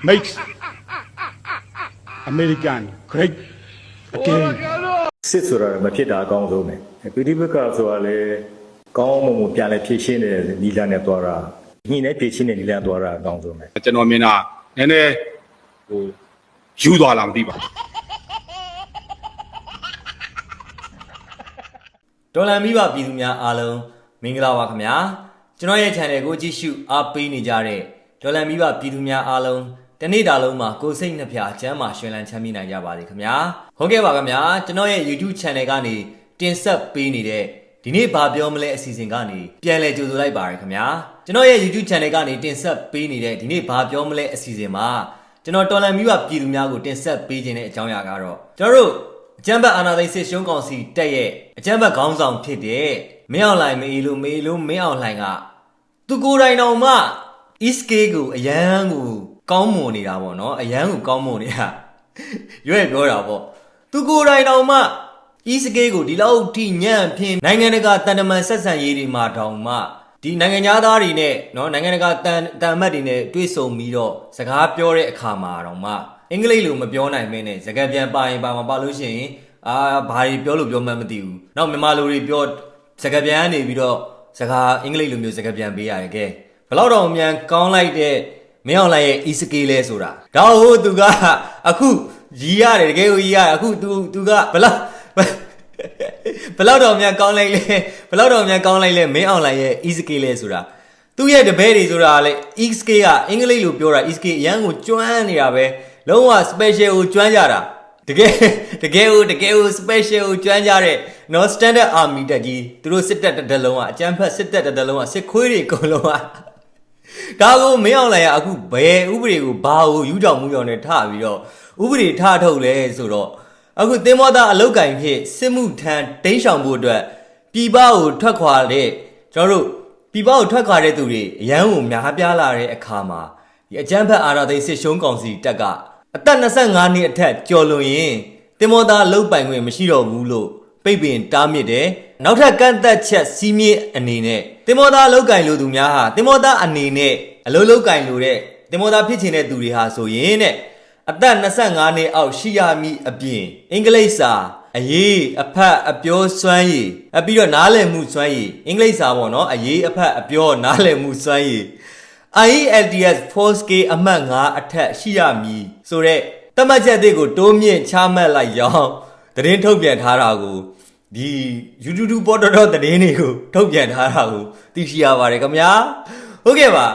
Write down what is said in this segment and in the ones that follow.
makes American great again စစ်ဆိုတာမဖြစ်တာအကောင်းဆုံးပဲပြည်သူ့ဘက်ကဆိုတာလေကောင်းမှုပြန်လဲဖြည့်ရှင်းတဲ့နီလာနဲ့သွားတာညှိနှိုင်းဖြည့်ရှင်းတဲ့နီလာသွားတာအကောင်းဆုံးပဲကျွန်တော်မြင်တာနည်းနည်းဟိုယူသွားလာမသိပါဘူးဒေါ်လာမိဘပြည်သူများအားလုံးမင်္ဂလာပါခင်ဗျာကျွန်တော်ရဲ့ channel ကိုကြည့်ရှုအားပေးနေကြတဲ့ဒေါ်လာမိဘပြည်သူများအားလုံးတနေ့တာလုံးမှာကိုယ်စိတ်နှဖျားကျမ်းမာရှင်လန်းချမ်းမြေ့နိုင်ကြပါစေခင်ဗျာဟုတ်ကဲ့ပါခင်ဗျာကျွန်တော်ရဲ့ YouTube channel ကနေတင်ဆက်ပေးနေတဲ့ဒီနေ့ဘာပြောမလဲအစီအစဉ်ကနေပြန်လည်ကြိုဆိုလိုက်ပါရခင်ဗျာကျွန်တော်ရဲ့ YouTube channel ကနေတင်ဆက်ပေးနေတဲ့ဒီနေ့ဘာပြောမလဲအစီအစဉ်မှာကျွန်တော်တော်လန်မိဘပြည်သူများကိုတင်ဆက်ပေးခြင်းတဲ့အကြောင်းအရာကတော့ကျွန်တော်တို့အကြမ်းဖက်အာဏာသိမ်းစစ်ရှုံးကောင်စီတက်ရဲ့အကြမ်းဖက်ခေါင်းဆောင်ဖြစ်တဲ့မင်းအောင်လှိုင်မေလို့မင်းအောင်လှိုင်ကသူကိုယ်တိုင်တော်မှ SK ကိုအရန်ကိုကောင်းမွန်နေတာပေါ့နော်အရန်ကိုကောင်းမွန်နေတာရွေ့ပြောတာပေါ့သူကိုယ်တိုင်တော်မှ SK ကိုဒီလောက်ထိညံ့ဖြင်းနိုင်ငံတကာတန်တမန်ဆက်ဆံရေးတွေမှာတောင်မှဒီနိုင်ငံသားတွေနဲ့နော်နိုင်ငံတကာတန်အမတ်တွေနဲ့တွေ့ဆုံပြီးတော့စကားပြောတဲ့အခါမှာတော့မှအင်္ဂလိပ်လိုမပြောနိုင်မင်းနဲ့စကားပြန်ပါရင်ပါမှာပါလို့ရှိရင်ဘာတွေပြောလို့ပြောမှန်းမသိဘူးနောက်မြန်မာလိုတွေပြောစကားပြန်နေပြီးတော့စကားအင်္ဂလိပ်လိုမျိုးစကားပြန်ပေးရတယ်ကဲဘယ်တော့မြန်ကောင်းလိုက်တဲ့မင်းအောင်လှိုင်ရဲ့ ESK လဲဆိုတာဒါဟုတ်သူကအခုရီးရတယ်တကယ်ကိုရီးရအခုသူကဘယ်လောက်တော့မြန်ကောင်းလိုက်လဲမင်းအောင်လှိုင်ရဲ့ ESK လဲဆိုတာသူ့ရဲ့တပည့်တွေဆိုတာလေ ESK ကအင်္ဂလိပ်လိုပြောတာ ESK အရန်ကိုကျွမ်းနေတာပဲလုံးဝ special ကိုကျွမ်းကြတာတကယ်ကို special ကိုကျွမ်းကြတဲ့နော် standard army တက်ကြီးသူတို့စစ်တပ်တစ်လုံးကအကြမ်းဖက်စစ်တပ်တစ်လုံးကစစ်ခွေးတွေအကုန်လုံးကဒါကိုမင်းအောင်လှိုင်ကအခုဘယ်ဥပဒေကိုဘာကိုယူကြောင်မှုကြောင့်နဲ့ထပြီးတော့ဥပဒေထထုတ်လဲဆိုတော့အခုသင်္ဘောသားအလုတ်ကင်ဖြစ်စစ်မှုထမ်းတိမ်းရှောင်ဖို့အတွက်ပြည်ပကိုထွက်ခွာတဲ့ကျွန်တော်တို့ပြည်ပကိုထွက်ခွာတဲ့သူတွေအရန်ကိုများပြားလာတဲ့အခါမှာဒီအကြမ်းဖက်အာဏာသိမ်းစစ်ရှုံးကောင်စီတပ်ကအသက်25နှစ်အထက်ကျော်လွန်ရင်သင်္ဘောသားအလုတ်ပိုင်ခွင့်မရှိတော့ဘူးလို့ပိတ်ပင်တားမြစ်တယ်နောက်ထပ်ကန့်သက်ချက်စီးမြစ်အနေနဲ့သင်္ဘောသားအလုတ်ကင်လူသူများဟာသင်္ဘောသားအနေနဲ့အလုတ်ကင်လူတဲ့သင်္ဘောသားဖြစ်ချင်တဲ့သူတွေဟာဆိုရင်တဲ့အသက်25နှစ်အောက်ရှိရမည်အပြင်အင်္ဂလိပ်စာအရေးအဖတ်အပြောစွမ်းရည်ပြီးတော့နားလည်မှုစွမ်းရည်အင်္ဂလိပ်စာပေါ့နော်အရေးအဖတ်အပြောနားလည်မှုစွမ်းရည် IELTS 4K အမှတ်5အထက်ရှိရမည်ဆိုတဲ့သတ်မှတ်ချက်တွေကိုတိုးမြင့်ချမှတ်လိုက်ရောင်းသတင်းထုတ်ပြန်ထားတာကိုဒီ YouTube ပေါ်တော်သတင်းတွေကိုထုတ်ပြန်ထားတာကိုသိရှိရပါတယ်ခင်ဗျာဟုတ်ကဲ့ပါ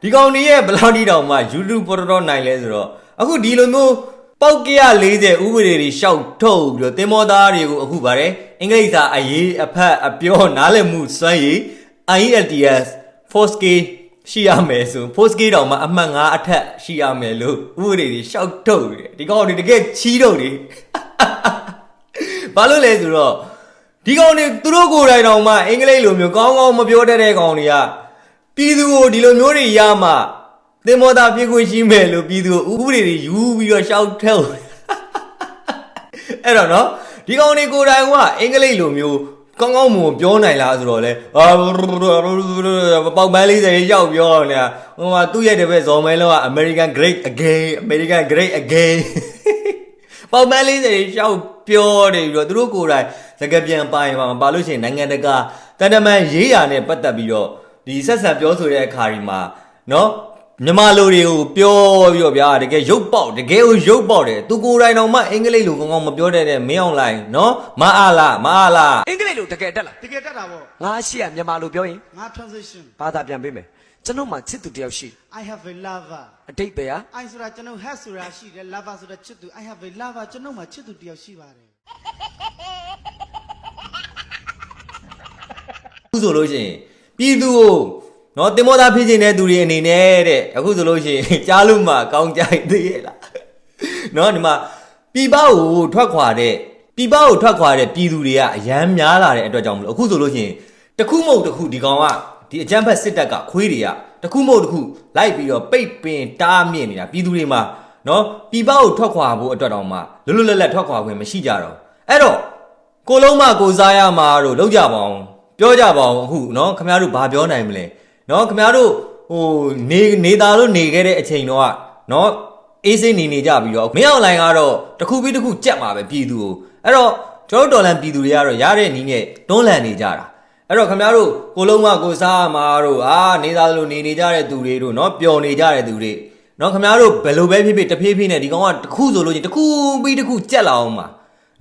ဒီကောင်ကြီးရဲ့ဘလောက်တိတောင်မှ YouTube ပေါ်တော်နိုင်လဲဆိုတော့အခုဒီလိုမျိုးပေါက်140ဥပဒေတွေရှောက်ထုတ်ပြီးတော့သင်္ဘောသားတွေကိုအခုပါတယ်အင်္ဂလိပ်စာအရေးအဖတ်အပြောနားလည်မှုစွမ်းရည် IELTS 4K ရှိရမယ်ဆို 4K တောင်မှအမှတ်5အထက်ရှိရမယ်လို့ဥပဒေတွေရှောက်ထုတ်တယ်ဒီကောင်တွေတကယ်ချီးတော့တယ်ဘာလို့လဲဆိုတော့ဒီကောင်တွေသူတို့ကိုယ်တိုင်တောင်မှအင်္ဂလိပ်လိုမျိုးကောင်းကောင်းမပြောတတ်တဲ့ကောင်တွေကပြည်သူကိုဒီလိုမျိုးတွေရမှသင်္ဘောသားပြေးခွင့်ရှိမယ်လို့ပြည်သူဥပဒေတွေယူပြီးတော့ရှောက်ထုတ်အဲ့တော့နော်ဒီကောင်တွေကိုယ်တိုင်ကအင်္ဂလိပ်လိုမျိုးကောင်းကောင်းမွန်ပြောနိုင်လားဆိုတော့လေပေါက်ပန်း40ရောက်ပြောနေတာဟိုမှာသူ့ရဲ့တပည့်ဇော်မဲလုံးက American Great Again ပေါက်ပန်း40ရောက်ပြောတယ်ပြီးတော့သူတို့ကိုယ်တိုင်စကားပြန်ပါရင်ပါလို့ရှိရင်နိုင်ငံတကာတန်တမန်ရေးရာနဲ့ပတ်သက်ပြီးတော့ဒီဆက်ဆံပြောဆိုတဲ့အခါဒီမှာနော်မြန်မာလူတွေကိုပြောပြီးတော့ဗျာတကယ်ရုပ်ပေါက်တယ်သူကိုယ်တိုင်တော့မှအင်္ဂလိပ်လိုကောင်းကောင်းမပြောတတ်တဲ့မင်းအောင်လှိုင်နော်မအားလားအင်္ဂလိပ်လိုတကယ်တက်လားတကယ်တက်တာပေါ့ငါရှိရမြန်မာလိုပြောရင်ငါ transition ဘာသာပြန်ပေးမယ်ကျွန်တော်မှချစ်သူတယောက်ရှိ I have a lover အတိတ်ပဲဟာ I ဆိုတာကျွန်တော် has ဆိုတာရှိတယ် lover ဆိုတာချစ်သူ I have a lover ကျွန်တော်မှချစ်သူတယောက်ရှိပါတယ်အခုဆိုလို့ရှိရင်ပြည်သူကိုနော်တင်မောသားဖြစ်ခြင်းတဲ့သူတွေအနေနဲ့တဲ့အခုဆိုလို့ရှိရင်ကြားလို့မှကောင်းကြိုက်သေးရဲ့လားနော်ဒီမှာပြည်ပကိုထွက်ခွာတဲ့ပြည်သူတွေကအရန်များလာတဲ့အတွက်ကြောင့်မလို့အခုဆိုလို့ရှိရင်တခုမဟုတ်တခုဒီကောင်ကဒီအကြမ်းဖက်စစ်တပ်ကခွေးတွေကတခုမဟုတ်တခုလိုက်ပြီးတော့ပိတ်ပင်တားမြင့်နေတာပြည်သူတွေမှာနော်ပြည်ပကိုထွက်ခွာဖို့အတွက်တောင်မှလွတ်လွတ်လပ်လပ်ထွက်ခွာခွင့်မရှိကြတော့အဲ့တော့ကိုလုံးမကိုစားရမှာတို့လောက်ကြပါအောင်ပြောကြပါအောင်အခုနော်ခင်ဗျားတို့ဘာပြောနိုင်မလဲနော်ခင်ဗျားတို့ဟိုနေသားလို့နေခဲ့တဲ့အချိန်တော့နော် အေးစိနေနေကြပြီးတော့မင်းအောင်လိုင်းကတော့တခုပြီးတခုကြက်မှာပဲပြည်သူကိုအဲ့တော့ကျွန်တော်တို့တော်လန်ပြည်သူတွေကတော့ရတဲ့နည်းနဲ့တွန်းလှန်နေကြတာအဲ့တော့ခင်ဗျားတို့ကိုလုံးမကိုစားမှာတို့နေသားလို့နေကြတဲ့သူတွေတို့เนาะပျော်နေကြတဲ့သူတွေเนาะခင်ဗျားတို့ဘယ်လိုပဲဖြစ်ဖြစ်တဖြည်းဖြည်းနဲ့ဒီကောင်ကတခုဆိုလို့ချင်းတခုပြီးတခုကြက်လာအောင်ပါ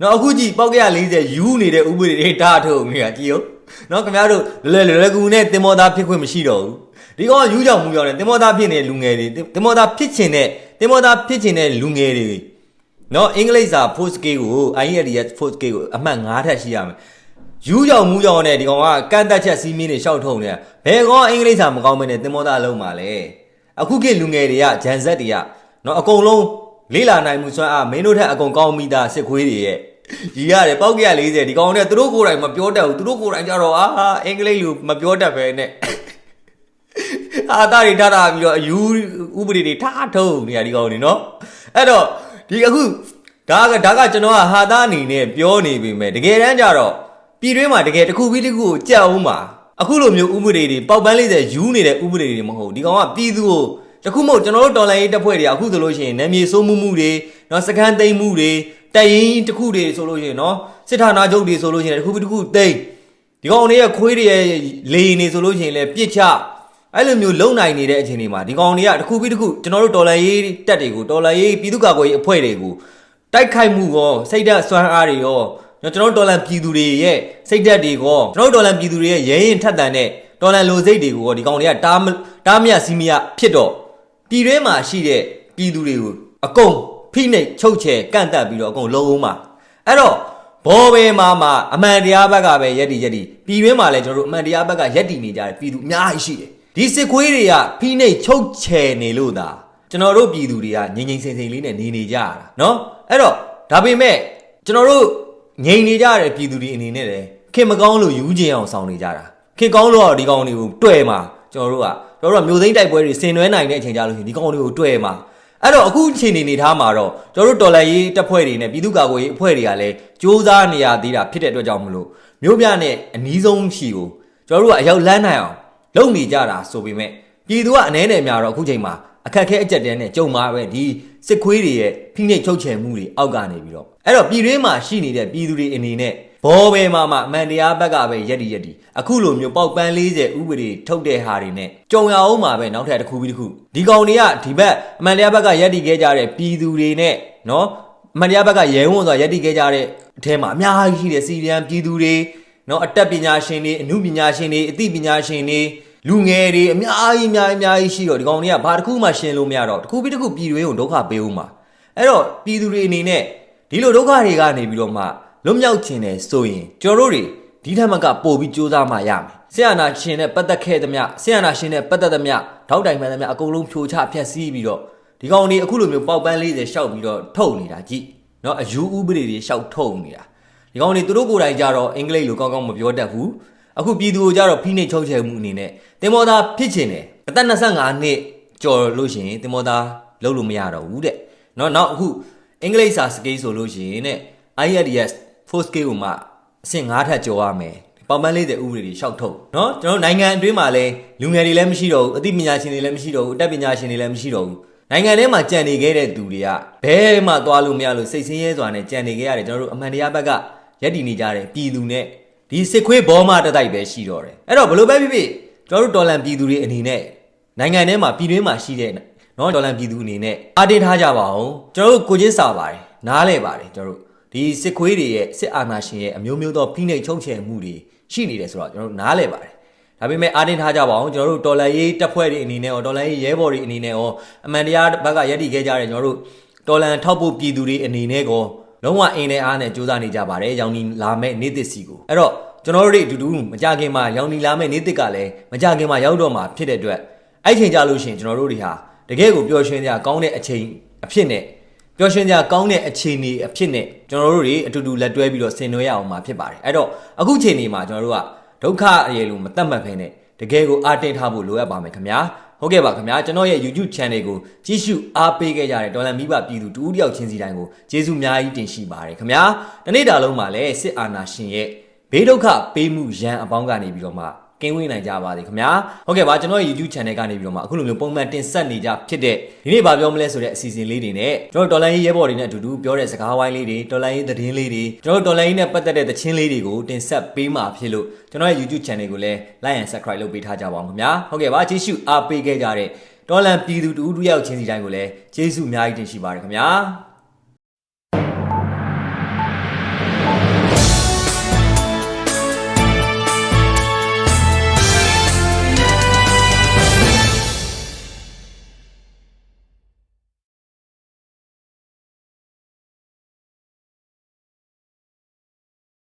เนาะအခုကြည့်ပေါက်ကရ40ယူနေတဲ့ဥပဒေတွေတားထုတ်နေတာကြည့်ရောเนาะခင်ဗျားတို့လွယ်ကူနဲ့တင်မောသားဖြစ်ခွင့်မရှိတော့ဘူးဒီကောင်ကယူကြောင်မှုကြောင်နဲ့တင်မောသားဖြစ်နေတဲ့လူငယ်တွေတင်မောသားဖြစ်ချင်တဲ့လူငယ်တွေနော်အင်္ဂလိပ်စာ 4K ကို IELTS 4K ကိုအမှတ်9ထပ်ရှိရမယ်ယူကြောင်မူကြောင်နဲ့ဒီကောင်ကကန့်တက်ချက်စီးမင်းတွေရှောက်ထုံနေတာဘယ်ကောင်အင်္ဂလိပ်စာမကောင်းမနဲ့တင်မောသားလုံးပါလေအခုခေတ်လူငယ်တွေကဂျန်ဇက်တွေကနော်အကုန်လုံးလေးလာနိုင်မှုစွမ်းအားမင်းတို့ထက်အကုန်ကောင်းမိတာစစ်ခွေးတွေရဲ့ကြီးရတယ်ပေါက်ကရ40ဒီကောင်နဲ့သူတို့ကိုယ်တိုင်မပြောတတ်ဘူးသူတို့ကိုယ်တိုင်ကြတော့အင်္ဂလိပ်လိုမပြောတတ်ပဲနဲ့သားတွေထားတာပြီးတော့အယူဥပဒေတွေထားထုံနေရဒီကောင်နေနော်အဲ့တော့ဒီအခုဒါကကျွန်တော်ကဟာသားအနေနဲ့ပြောနေပြီမဲ့တကယ်တမ်းကျတော့ပြည်တွင်းမှာတကယ်တစ်ခုပြီးတစ်ခုကိုကြက်အောင်ပါအခုလိုမျိုးဥပဒေတွေပေါက်ပန်း40ယူနေတဲ့ဥပဒေတွေမဟုတ်ဒီကောင်ကပြည်သူကိုတခုမဟုတ်ကျွန်တော်တို့တော်လိုင်းရေးတပ်ဖွဲ့တွေအခုဆိုလို့ရှိရင်နာမည်စိုးမှုတွေနော်စကန်သိမ်းမှုတွေတိုက်ရင်တစ်ခုတွေဆိုလို့ရှိရင်နော်စစ်ဌာနချုပ်တွေဆိုလို့ရှိရင်တခုပြီးတစ်ခုသိမ်းဒီကောင်တွေရဲ့ခွေးတွေရဲ့လေနေဆိုလို့ရှိရင်လည်းပြစ်ချအဲ့လိုမျိုးလုံနိုင်နေတဲ့အချိန်တွေမှာဒီကောင်တွေကတခုပြီးတခုကျွန်တော်တို့တော်လိုင်းရေးတပ်တွေကိုတော်လိုင်းရေးပြည်သူ့ကာကွယ်ရေးအဖွဲ့တွေကိုတိုက်ခိုက်မှုရောစိတ်ဓာတ်စွမ်းအားတွေရောကျွန်တော်တို့တော်လန်ပြည်သူတွေရဲ့စိတ်ဓာတ်တွေရောကျွန်တော်တို့တော်လန်ပြည်သူတွေရဲ့ရဲရင်ထက်သန်တဲ့တော်လန်လိုစိတ်တွေကိုရောဒီကောင်တွေကတားမြစီမရဖြစ်တော့ပြည်တွင်းမှာရှိတဲ့ပြည်သူတွေကိုအကုန်ဖိနှိပ်ချုပ်ချယ်ကန့်တက်ပြီးတော့အကုန်လုံးအောင်ပါအဲ့တော့ဘောဘဲမှာအမှန်တရားဘက်ကပဲရက်တီပြည်တွင်းမှာလည်းကျွန်တော်တို့အမှန်တရားဘက်ကရက်တီနေကြတယ်ပြည်သူအများကြီးရှိတယ်ဒီစစ်ခွေးတွေကဖိနှိပ်ချုပ်ချယ်နေလို့သာကျွန်တော်တို့ပြည်သူတွေကငြိမ်စိမ့်လေးနဲ့နေကြရတာเนาะအဲ့တော့ဒါပေမဲ့ကျွန်တော်တို့ငြိမ်နေကြတဲ့ပြည်သူတွေအနေနဲ့လည်းခင်မကောင်းလို့ယူကျင်အောင်ဆောင်နေကြတာခင်ကောင်းလို့ဒီကောင်တွေကိုတွေ့မှာကျွန်တော်တို့ကမျိုးသိန်းတိုက်ပွဲတွေဆင်နွှဲနိုင်တဲ့အချိန်ကြလို့ရှိရင်ဒီကောင်တွေကိုတွေ့မှာအဲ့တော့အခုအချိန်နေထားမှာတော့ကျွန်တော်တို့တော်လှန်ရေးတပ်ဖွဲ့တွေနဲ့ပြည်သူ့ကာကွယ်ရေးအဖွဲ့တွေကလည်းစ조사နေရသေးတာဖြစ်တဲ့အတွက်ကြောင့်မလို့မျိုးပြနဲ့အနီးဆုံးရှိကိုကျွန်တော်တို့ကအရောက်လန်းနိုင်အောင်လုပ်နေကြတာဆိုပေမဲ့ပြည်သူကအနှဲနဲ့များတော့အခုချိန်မှာအခက်ခဲအကျက်တဲနဲ့ကြုံမှာပဲဒီစစ်ခွေးတွေရဲ့ဖိနှိပ်ချုပ်ချယ်မှုတွေအောက်ကနေပြီးတော့အဲ့တော့ပြည်တွင်းမှာရှိနေတဲ့ပြည်သူတွေအနေနဲ့ဘောဘဲမှာအမှန်တရားဘက်ကပဲရက်တီအခုလိုမျိုးပေါက်ပန်း40ဥပဒေထုတ်တဲ့ဟာတွေနဲ့ကြုံရအောင်မှာပဲနောက်ထပ်တစ်ခုပြီးတစ်ခုဒီကောင်တွေကဒီဘက်အမှန်တရားဘက်ကရက်တီခဲ့ကြတဲ့ပြည်သူတွေနဲ့နော်အမှန်တရားဘက်ကရဲဝံ့စွာရက်တီခဲ့ကြတဲ့အထဲမှာအများကြီးရှိတဲ့စီရီယန်ပြည်သူတွေနော်အတတ်ပညာရှင်တွေအမှုပညာရှင်တွေအသိပညာရှင်တွေလူငယ်တွေအများကြီးရှိတော့ဒီကောင်တွေကဘာတစ်ခုမှရှင်းလို့မရတော့တစ်ခုပြီးတစ်ခုပြည်တွင်းကိုဒုက္ခပေးဦးမှာအဲ့တော့ပြည်သူတွေအနေနဲ့ဒီလိုဒုက္ခတွေကနေပြီးတော့မှလွတ်မြောက်ခြင်းနဲ့ဆိုရင်ကျွန်တော်တို့တွေဒီထက်မှကပို့ပြီးစူးစမ်းမှရမယ်ဆရာနာရှင်နဲ့ပတ်သက်ခဲ့သမျှဆရာနာရှင်နဲ့ပတ်သက်သမျှထောက်တိုင်မှန်သမျှအကုန်လုံးဖြိုချဖျက်ဆီးပြီးတော့ဒီကောင်တွေအခုလိုမျိုးပေါက်ပန်း40ရှောက်ပြီးတော့ထုတ်နေတာကြည့်နော်အယူဥပဒေတွေရှောက်ထုတ်နေတာဒီကောင်တွေသူတို့ကိုယ်တိုင်ကြတော့အင်္ဂလိပ်လိုကောင်းကောင်းမပြောတတ်ဘူးအခုပြည်သူကိုကြတော့ဖိနှိပ်ချုပ်ချယ်မှုအနေနဲ့တင်မောသားဖြစ်ချင်တယ်အသက်25နှစ်ကျော်လို့ရှိရင်တင်မောသားလုပ်လို့မရတော့ဘူးတဲ့နော်နောက်အခုအင်္ဂလိပ်စာစကေးဆိုလို့ရှိရင်တဲ့ IELTS 4K ကိုမှအဆင့်9ထပ်ကျော်ရမယ်ပေါင်ပန်း40ဥပဒေတွေရှောက်ထုတ်နော်ကျွန်တော်နိုင်ငံအတွင်းမှာလည်းလူငယ်တွေလည်းမရှိတော့ဘူးအသိပညာရှင်တွေလည်းမရှိတော့ဘူးအတတ်ပညာရှင်တွေလည်းမရှိတော့ဘူးနိုင်ငံထဲမှာကြံနေခဲ့တဲ့သူတွေကဘဲမှသွားလို့မရလို့စိတ်ဆင်းရဲစွာနဲ့ကြံနေခဲ့ရတယ်ကျွန်တော်တို့အမှန်တရားဘက်ကရက်တည်နေကြတယ်ပြည်သူနဲ့ဒီစစ်ခွေးဘောမတတိုက်ပဲရှိတော့တယ်အဲ့တော့ဘလို့ပဲဖြစ်ဖြစ်ကျွန်တော်တို့တော်လန်ပြည်သူတွေအနေနဲ့နိုင်ငံထဲမှာပြည်တွင်းမှာရှိတဲ့နော်တော်လန်ပြည်သူအနေနဲ့အားတင်းထားကြပါအောင်ကျွန်တော်တို့ကိုချင်းစာပါတယ်နားလဲပါတယ်ကျွန်တော်တို့ဒီစစ်ခွေးတွေရဲ့စစ်အာဏာရှင်ရဲ့အမျိုးမျိုးသောဖိနှိပ်ချုပ်ချယ်မှုတွေရှိနေတယ်ဆိုတော့ကျွန်တော်တို့နားလဲပါတယ်ဒါပေမဲ့အားတင်းထားကြပါအောင်ကျွန်တော်တို့တော်လန်ရေးတပ်ဖွဲ့တွေအနေနဲ့ရောတော်လန်ရေးရဲဘော်တွေအနေနဲ့ရောအမှန်တရားဘက်ကရက်တည်ခဲ့ကြတယ်ကျွန်တော်တို့တော်လန်ထောက်ဖို့ပြည်သူတွေအနေနဲ့ကောလုံးဝအင်းနဲ့အားနဲ့စူးစမ်းနေကြပါတယ်ရောင်နီလာမဲ့နေ့သစ်စီကိုအဲ့တော့ကျွန်တော်တို့တွေအတူတူမကြခင်မှာရောင်နီလာမဲ့နေ့သစ်ကလည်းမကြခင်မှာရောက်တော့မှာဖြစ်တဲ့အတွက်အဲ့ချိန်ကြလို့ရှိရင်ကျွန်တော်တို့တွေဟာတကယ်ကိုပျော်ရွှင်ကြကောင်းတဲ့အချိန်အဖြစ်နဲ့ပျော်ရွှင်ကြကောင်းတဲ့အခြေအနေအဖြစ်နဲ့ကျွန်တော်တို့တွေအတူတူလက်တွဲပြီးတော့ဆင်နွှဲရအောင်မှာဖြစ်ပါတယ်အဲ့တော့အခုချိန်နေမှာကျွန်တော်တို့ကဒုက္ခအရေးလို့မတတ်မှတ်ဖ ೇನೆ တကယ်ကိုအားတင်းထားဖို့လိုအပ်ပါမယ်ခင်ဗျာဟုတ်ကဲ့ပါခင်ဗျာကျွန်တော်ရဲ့ YouTube channel ကိုကြည့်ရှုအားပေးခဲ့ကြတဲ့ဒေါ်လာမိဘပြည်သူတူဦးတယောက်ချင်းစီတိုင်းကိုကျေးဇူးအများကြီးတင်ရှိပါတယ်ခင်ဗျာတနေ့တာလုံးမှာလည်းစစ်အာဏာရှင်ရဲ့ဘေးဒုက္ခပေးမှုရန်အပေါင်းကနေပြီးတော့မှ ကင်းဝေးနိုင်ကြပါစေခင်ဗျာဟုတ်ကဲ့ပါကျွန်တော်ရဲ့ YouTube channel ကနေပြီးတော့မှအခုလိုမျိုးပုံမှန်တင်ဆက်နေကြဖြစ်တဲ့ဒီနေ့ဗာပြောမလဲဆိုတဲ့အစီအစဉ်လေးတွေနဲ့ကျွန်တော်တော်လိုင်းရေးရဲဘော်တွေနဲ့အတူတူပြောတဲ့စကားဝိုင်းလေးတွေတော်လိုင်းရေးသတင်းလေးတွေကျွန်တော်တော်လိုင်းရေးနဲ့ပတ်သက်တဲ့သချင်းလေးတွေကိုတင်ဆက်ပေးမှာဖြစ်လို့ကျွန်တော်ရဲ့ YouTube channel ကိုလည်း like and subscribe လုပ်ပေးထားကြပါအောင်ခင်ဗျာဟုတ်ကဲ့ပါကြည့်ရှုအားပေးခဲ့ကြတဲ့တော်လန်ပြည်သူတူတူရောက်ချင်းစီတိုင်းကိုလည်းကျေးဇူးအများကြီးတင်ရှိပါတယ်ခင်ဗျာ